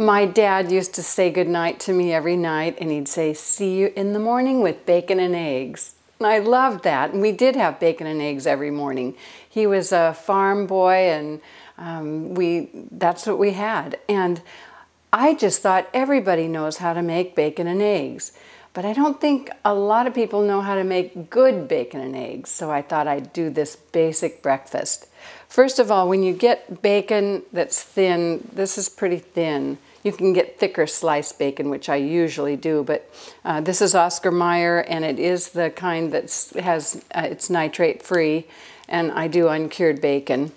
My dad used to say goodnight to me every night, and he'd say, "See you in the morning with bacon and eggs." And I loved that. And we did have bacon and eggs every morning. He was a farm boy, and that's what we had. And I just thought everybody knows how to make bacon and eggs. But I don't think a lot of people know how to make good bacon and eggs. So I thought I'd do this basic breakfast. First of all, when you get bacon that's thin, this is pretty thin. You can get thicker sliced bacon, which I usually do, but this is Oscar Mayer, and it is the kind that it's nitrate free, and I do uncured bacon.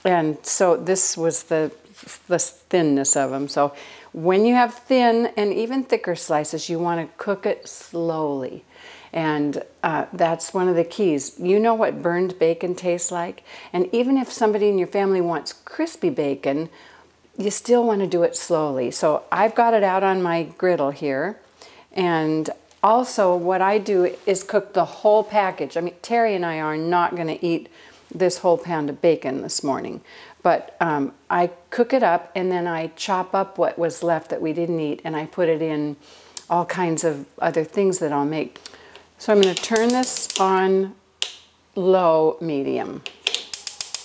And so this was the thinness of them. So when you have thin and even thicker slices, you want to cook it slowly. And that's one of the keys. You know what burned bacon tastes like? And even if somebody in your family wants crispy bacon, you still want to do it slowly. So I've got it out on my griddle here. And also what I do is cook the whole package. I mean, Terry and I are not going to eat this whole pound of bacon this morning. But I cook it up, and then I chop up what was left that we didn't eat, and I put it in all kinds of other things that I'll make. So I'm going to turn this on low, medium.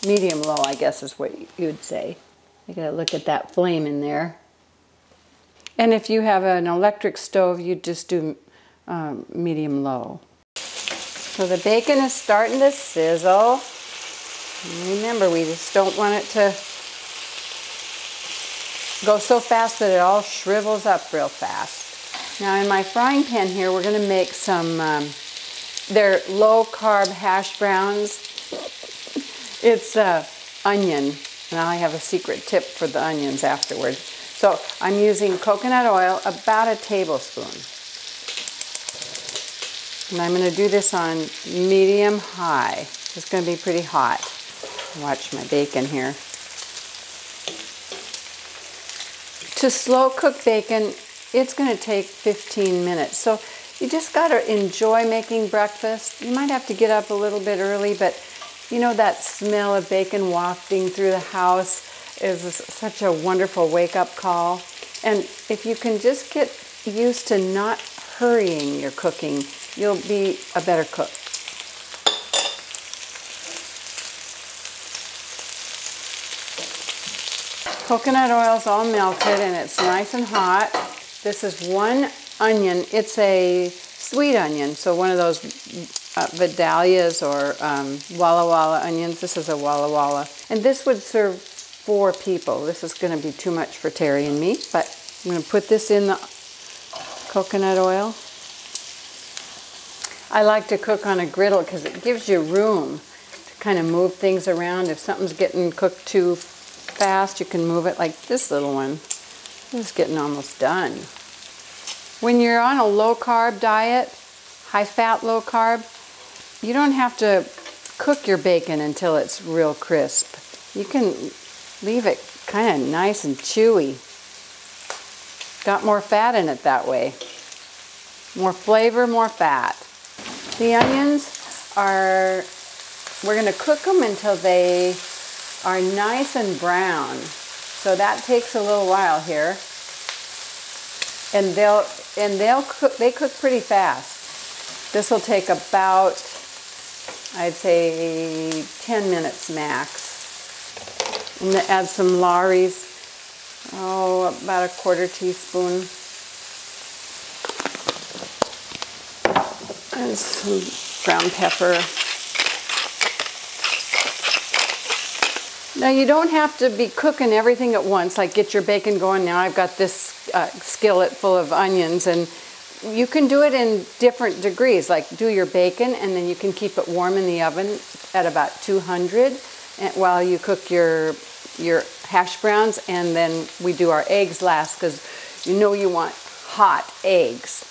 Medium low, I guess is what you would say. You gotta look at that flame in there. And if you have an electric stove, you just do medium low. So the bacon is starting to sizzle. Remember, we just don't want it to go so fast that it all shrivels up real fast. Now in my frying pan here, we're going to make some, they're low-carb hash browns. It's onion, and I have a secret tip for the onions afterwards. So I'm using coconut oil, about a tablespoon. And I'm going to do this on medium-high. It's going to be pretty hot. Watch my bacon here. To slow cook bacon, it's going to take 15 minutes. So you just got to enjoy making breakfast. You might have to get up a little bit early, but you know that smell of bacon wafting through the house is such a wonderful wake-up call. And if you can just get used to not hurrying your cooking, you'll be a better cook. Coconut oil's all melted and it's nice and hot. This is one onion. It's a sweet onion, so one of those Vidalias or Walla Walla onions. This is a Walla Walla. And this would serve 4 people. This is going to be too much for Terry and me, but I'm going to put this in the coconut oil. I like to cook on a griddle because it gives you room to kind of move things around. If something's getting cooked too fast, you can move it, like this little one. This is getting almost done. When you're on a low-carb diet, high-fat low-carb, you don't have to cook your bacon until it's real crisp. You can leave it kind of nice and chewy. Got more fat in it that way. More flavor, more fat. The onions are, we're going to cook them until they are nice and brown. So that takes a little while here. And they cook pretty fast. This will take about, I'd say, 10 minutes max. I'm going to add some Lawry's, about a 1/4 teaspoon. And some ground pepper. Now you don't have to be cooking everything at once, like get your bacon going. Now I've got this skillet full of onions, and you can do it in different degrees, like do your bacon and then you can keep it warm in the oven at about 200 while you cook your hash browns, and then we do our eggs last because you know you want hot eggs.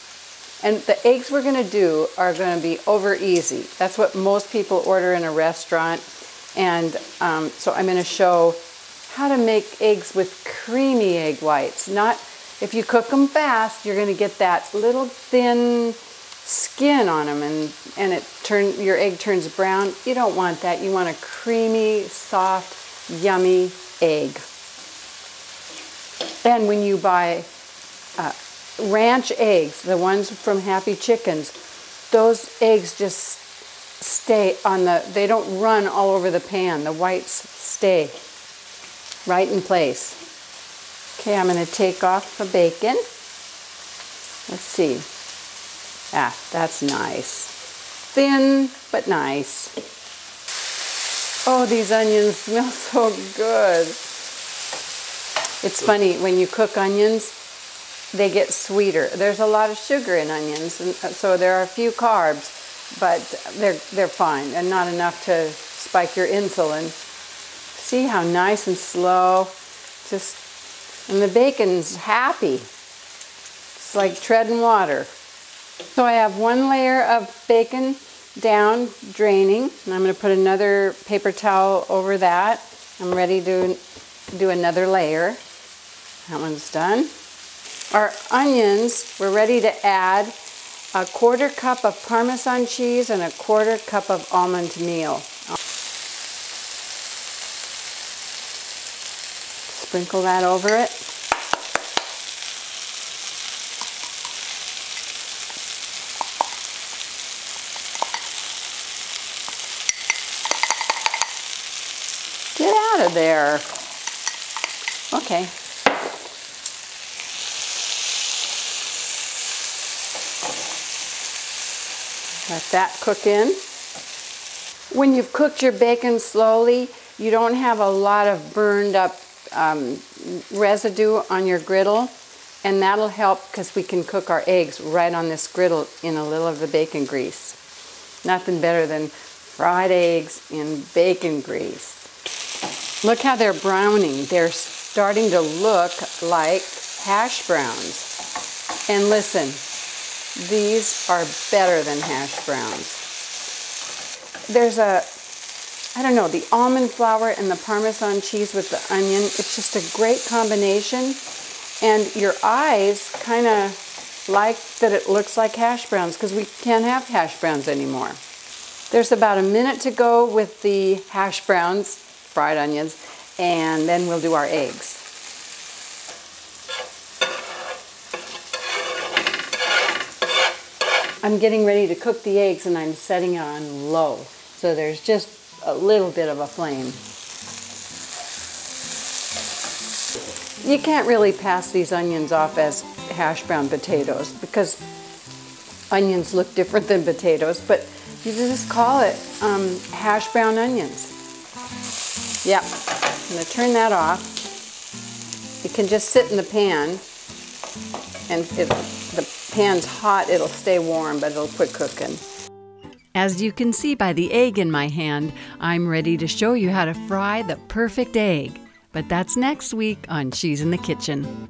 And the eggs we're going to do are going to be over easy. That's what most people order in a restaurant. And so I'm going to show how to make eggs with creamy egg whites. Not, if you cook them fast, you're going to get that little thin skin on them, and your egg turns brown. You don't want that. You want a creamy, soft, yummy egg. And when you buy ranch eggs, the ones from Happy Chickens, those eggs just stay on they don't run all over the pan. The whites stay right in place. Okay, I'm going to take off the bacon. Let's see. Ah, that's nice. Thin, but nice. Oh, these onions smell so good. It's funny, when you cook onions, they get sweeter. There's a lot of sugar in onions, and so there are a few carbs, but they're fine and not enough to spike your insulin. See how nice and slow, and the bacon's happy. It's like treading water. So I have one layer of bacon down, draining, and I'm going to put another paper towel over that. I'm ready to do another layer. That one's done. Our onions, we're ready to add a 1/4 cup of Parmesan cheese and a 1/4 cup of almond meal. Sprinkle that over it. Get out of there. Okay. Let that cook in. When you've cooked your bacon slowly, you don't have a lot of burned up residue on your griddle, and that'll help because we can cook our eggs right on this griddle in a little of the bacon grease. Nothing better than fried eggs in bacon grease. Look how they're browning. They're starting to look like hash browns. And listen, these are better than hash browns. There's I don't know, the almond flour and the Parmesan cheese with the onion, it's just a great combination. And your eyes kind of like that it looks like hash browns because we can't have hash browns anymore. There's about a minute to go with the hash browns, fried onions, and then we'll do our eggs. I'm getting ready to cook the eggs and I'm setting it on low. So there's just a little bit of a flame. You can't really pass these onions off as hash brown potatoes because onions look different than potatoes, but you just call it hash brown onions. Yeah, I'm going to turn that off. It can just sit in the pan, and if the pan's hot, it'll stay warm, but it'll quit cooking. As you can see by the egg in my hand, I'm ready to show you how to fry the perfect egg. But that's next week on She's in the Kitchen.